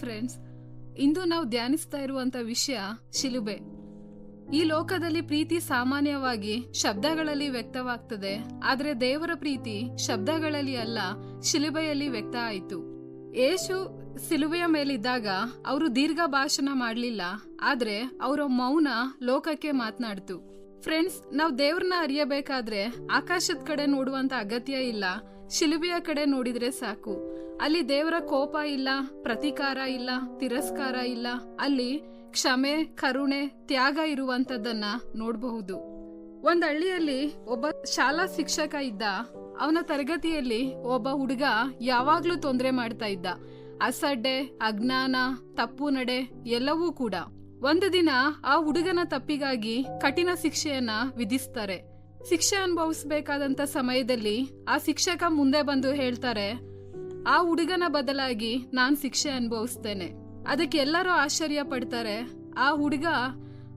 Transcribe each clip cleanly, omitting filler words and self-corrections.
Friends, ಇಂದು ನಾವು ಧ್ಯಾನಿಸ್ತಾ ಇರುವಂತ ವಿಷಯ ಶಿಲುಬೆ. ಈ ಲೋಕದಲ್ಲಿ ಪ್ರೀತಿ ಸಾಮಾನ್ಯವಾಗಿ ಶಬ್ದಗಳಲ್ಲಿ ವ್ಯಕ್ತವಾಗ್ತದೆ, ಆದ್ರೆ ದೇವರ ಪ್ರೀತಿ ಶಬ್ದಗಳಲ್ಲಿ ಅಲ್ಲ, ಶಿಲುಬೆಯಲ್ಲಿ ವ್ಯಕ್ತ ಆಯಿತು. ಯೇಸು ಶಿಲುಬೆಯ ಮೇಲಿದ್ದಾಗ ಅವರು ದೀರ್ಘ ಭಾಷಣ ಮಾಡಲಿಲ್ಲ, ಆದ್ರೆ ಅವರ ಮೌನ ಲೋಕಕ್ಕೆ ಮಾತನಾಡ್ತು. ಫ್ರೆಂಡ್ಸ್, ನಾವು ದೇವ್ರನ್ನ ಅರಿಯಬೇಕಾದ್ರೆ ಆಕಾಶದ ಕಡೆ ನೋಡುವಂತ ಅಗತ್ಯ ಇಲ್ಲ, ಶಿಲುಬೆಯ ಕಡೆ ನೋಡಿದ್ರೆ ಸಾಕು. ಅಲ್ಲಿ ದೇವರ ಕೋಪ ಇಲ್ಲ, ಪ್ರತೀಕಾರ ಇಲ್ಲ, ತಿರಸ್ಕಾರ ಇಲ್ಲ. ಅಲ್ಲಿ ಕ್ಷಮೆ, ಕರುಣೆ, ತ್ಯಾಗ ಇರುವಂತದ್ದನ್ನ ನೋಡಬಹುದು. ಒಂದ್ ಹಳ್ಳಿಯಲ್ಲಿ ಒಬ್ಬ ಶಾಲಾ ಶಿಕ್ಷಕ ಇದ್ದ. ಅವನ ತರಗತಿಯಲ್ಲಿ ಒಬ್ಬ ಹುಡುಗ ಯಾವಾಗ್ಲೂ ತೊಂದರೆ ಮಾಡ್ತಾ ಇದ್ದ. ಅಸಡ್ಡೆ, ಅಜ್ಞಾನ, ತಪ್ಪು ನಡೆ ಎಲ್ಲವೂ ಕೂಡ. ಒಂದು ದಿನ ಆ ಹುಡುಗನ ತಪ್ಪಿಗಾಗಿ ಕಠಿಣ ಶಿಕ್ಷೆಯನ್ನ ವಿಧಿಸ್ತಾರೆ. ಶಿಕ್ಷೆ ಅನುಭವಿಸಬೇಕಾದಂತ ಸಮಯದಲ್ಲಿ ಆ ಶಿಕ್ಷಕ ಮುಂದೆ ಬಂದು ಹೇಳ್ತಾರೆ, ಆ ಹುಡುಗನ ಬದಲಾಗಿ ನಾನ್ ಶಿಕ್ಷೆ ಅನುಭವಿಸ್ತೇನೆ. ಅದಕ್ಕೆ ಎಲ್ಲರೂ ಆಶ್ಚರ್ಯ ಪಡ್ತಾರೆ. ಆ ಹುಡುಗ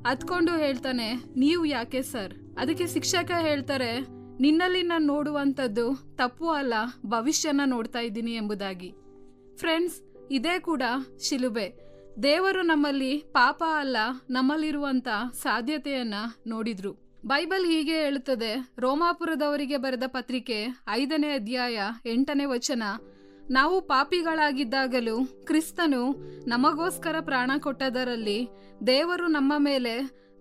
ಹತ್ಕೊಂಡು ಹೇಳ್ತಾನೆ, ನೀವು ಯಾಕೆ ಸರ್? ಅದಕ್ಕೆ ಶಿಕ್ಷಕ ಹೇಳ್ತಾರೆ, ನಿನ್ನಲ್ಲಿ ನಾನು ನೋಡುವಂಥದ್ದು ತಪ್ಪು ಅಲ್ಲ, ಭವಿಷ್ಯನ ನೋಡ್ತಾ ಇದ್ದೀನಿ ಎಂಬುದಾಗಿ. ಫ್ರೆಂಡ್ಸ್, ಇದೇ ಕೂಡ ಶಿಲುಬೆ. ದೇವರು ನಮ್ಮಲ್ಲಿ ಪಾಪ ಅಲ್ಲ, ನಮ್ಮಲ್ಲಿರುವಂತ ಸಾಧ್ಯತೆಯನ್ನ ನೋಡಿದ್ರು. ಬೈಬಲ್ ಹೀಗೆ ಹೇಳುತ್ತದೆ. ರೋಮಾಪುರದವರಿಗೆ ಬರೆದ ಪತ್ರಿಕೆ 5ನೇ ಅಧ್ಯಾಯ 8ನೇ ವಚನ, ನಾವು ಪಾಪಿಗಳಾಗಿದ್ದಾಗಲೂ ಕ್ರಿಸ್ತನು ನಮಗೋಸ್ಕರ ಪ್ರಾಣ ಕೊಟ್ಟದರಲ್ಲಿ ದೇವರು ನಮ್ಮ ಮೇಲೆ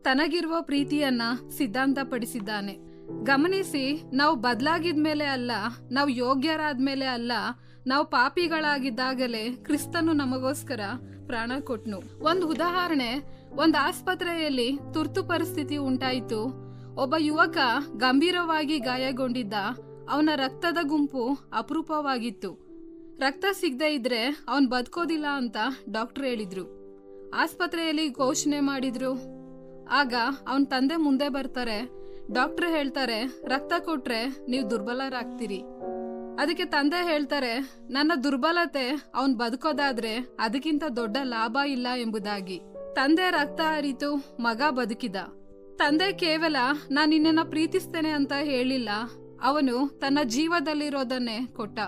ತನಗಿರುವ ಪ್ರೀತಿಯನ್ನ ಸಿದ್ಧಾಂತಪಡಿಸಿದ್ದಾನೆ. ಗಮನಿಸಿ, ನಾವು ಬದಲಾಗಿದ್ಮೇಲೆ ಅಲ್ಲ, ನಾವು ಯೋಗ್ಯರಾದ್ಮೇಲೆ ಅಲ್ಲ, ನಾವು ಪಾಪಿಗಳಾಗಿದ್ದಾಗಲೇ ಕ್ರಿಸ್ತನು ನಮಗೋಸ್ಕರ ಪ್ರಾಣ ಕೊಟ್ನು. ಒಂದು ಉದಾಹರಣೆ, ಒಂದು ಆಸ್ಪತ್ರೆಯಲ್ಲಿ ತುರ್ತು ಪರಿಸ್ಥಿತಿ ಉಂಟಾಯಿತು. ಒಬ್ಬ ಯುವಕ ಗಂಭೀರವಾಗಿ ಗಾಯಗೊಂಡಿದ್ದ. ಅವನ ರಕ್ತದ ಗುಂಪು ಅಪರೂಪವಾಗಿತ್ತು. ರಕ್ತ ಸಿಗದೆ ಇದ್ರೆ ಅವನ್ ಬದುಕೋದಿಲ್ಲ ಅಂತ ಡಾಕ್ಟರ್ ಹೇಳಿದ್ರು. ಆಸ್ಪತ್ರೆಯಲ್ಲಿ ಘೋಷಣೆ ಮಾಡಿದ್ರು. ಆಗ ಅವನ್ ತಂದೆ ಮುಂದೆ ಬರ್ತಾರೆ. ಡಾಕ್ಟರ್ ಹೇಳ್ತಾರೆ, ರಕ್ತ ಕೊಟ್ರೆ ನೀವು ದುರ್ಬಲರಾಗ್ತೀರಿ. ಅದಕ್ಕೆ ತಂದೆ ಹೇಳ್ತಾರೆ, ನನ್ನ ದುರ್ಬಲತೆ ಅವನ್ ಬದುಕೋದಾದ್ರೆ ಅದಕ್ಕಿಂತ ದೊಡ್ಡ ಲಾಭ ಇಲ್ಲ ಎಂಬುದಾಗಿ. ತಂದೆ ರಕ್ತ ಹರಿತು, ಮಗ ಬದುಕಿದ. ತಂದೆ ಕೇವಲ ನಾನು ನಿನ್ನನ್ನ ಪ್ರೀತಿಸ್ತೇನೆ ಅಂತ ಹೇಳಿಲ್ಲ, ಅವನು ತನ್ನ ಜೀವದಲ್ಲಿರೋದನ್ನೇ ಕೊಟ್ಟ.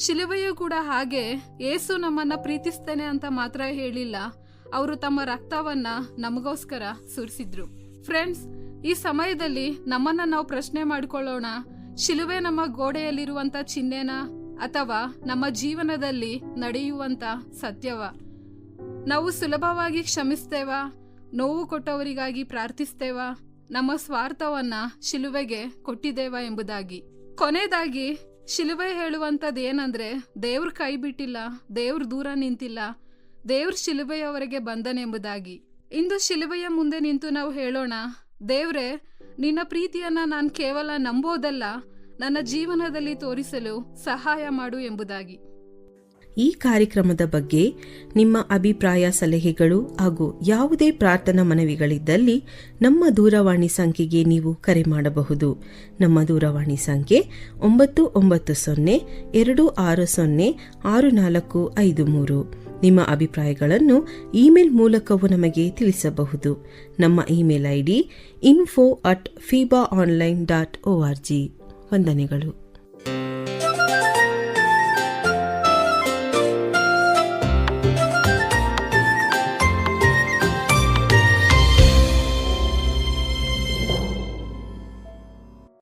ಶಿಲುಬೆಯೂ ಕೂಡ ಹಾಗೆ, ಯೇಸು ನಮ್ಮನ್ನ ಪ್ರೀತಿಸ್ತೇನೆ ಅಂತ ಮಾತ್ರ ಹೇಳಿಲ್ಲ, ಅವರು ತಮ್ಮ ರಕ್ತವನ್ನ ನಮಗೋಸ್ಕರ ಸುರಿಸಿದ್ರು. ಫ್ರೆಂಡ್ಸ್, ಈ ಸಮಯದಲ್ಲಿ ನಮ್ಮನ್ನ ನಾವು ಪ್ರಶ್ನೆ ಮಾಡ್ಕೊಳ್ಳೋಣ, ಶಿಲುಬೆ ನಮ್ಮ ಗೋಡೆಯಲ್ಲಿರುವಂತ ಚಿಹ್ನೆನಾ ಅಥವಾ ನಮ್ಮ ಜೀವನದಲ್ಲಿ ನಡೆಯುವಂತ ಸತ್ಯವ? ನಾವು ಸುಲಭವಾಗಿ ಕ್ಷಮಿಸ್ತೇವಾ? ನೋವು ಕೊಟ್ಟವರಿಗಾಗಿ ಪ್ರಾರ್ಥಿಸ್ತೇವಾ? ನಮ್ಮ ಸ್ವಾರ್ಥವನ್ನ ಶಿಲುಬೆಗೆ ಕೊಟ್ಟಿದ್ದೇವಾ ಎಂಬುದಾಗಿ. ಕೊನೆಯದಾಗಿ ಶಿಲುಬೆ ಹೇಳುವಂಥದ್ದು ಏನಂದ್ರೆ, ದೇವ್ರ ಕೈ ಬಿಟ್ಟಿಲ್ಲ, ದೇವ್ರ ದೂರ ನಿಂತಿಲ್ಲ, ದೇವ್ರ ಶಿಲುಬೆಯವರೆಗೆ ಬಂದನೆಂಬುದಾಗಿ. ಇಂದು ಶಿಲುಬೆಯ ಮುಂದೆ ನಿಂತು ನಾವು ಹೇಳೋಣ, ದೇವ್ರೆ, ನಿನ್ನ ಪ್ರೀತಿಯನ್ನ ನಾನು ಕೇವಲ ನಂಬೋದಲ್ಲ, ನನ್ನ ಜೀವನದಲ್ಲಿ ತೋರಿಸಲು ಸಹಾಯ ಮಾಡು ಎಂಬುದಾಗಿ. ಈ ಕಾರ್ಯಕ್ರಮದ ಬಗ್ಗೆ ನಿಮ್ಮ ಅಭಿಪ್ರಾಯ, ಸಲಹೆಗಳು ಹಾಗೂ ಯಾವುದೇ ಪ್ರಾರ್ಥನಾ ಮನವಿಗಳಿದ್ದಲ್ಲಿ ನಮ್ಮ ದೂರವಾಣಿ ಸಂಖ್ಯೆಗೆ ನೀವು ಕರೆ ಮಾಡಬಹುದು. ನಮ್ಮ ದೂರವಾಣಿ ಸಂಖ್ಯೆ 9960260653. ನಿಮ್ಮ ಅಭಿಪ್ರಾಯಗಳನ್ನು ಇಮೇಲ್ ಮೂಲಕವೂ ನಮಗೆ ತಿಳಿಸಬಹುದು. ನಮ್ಮ ಇಮೇಲ್ ID info@fibaonline.org. ವಂದನೆಗಳು.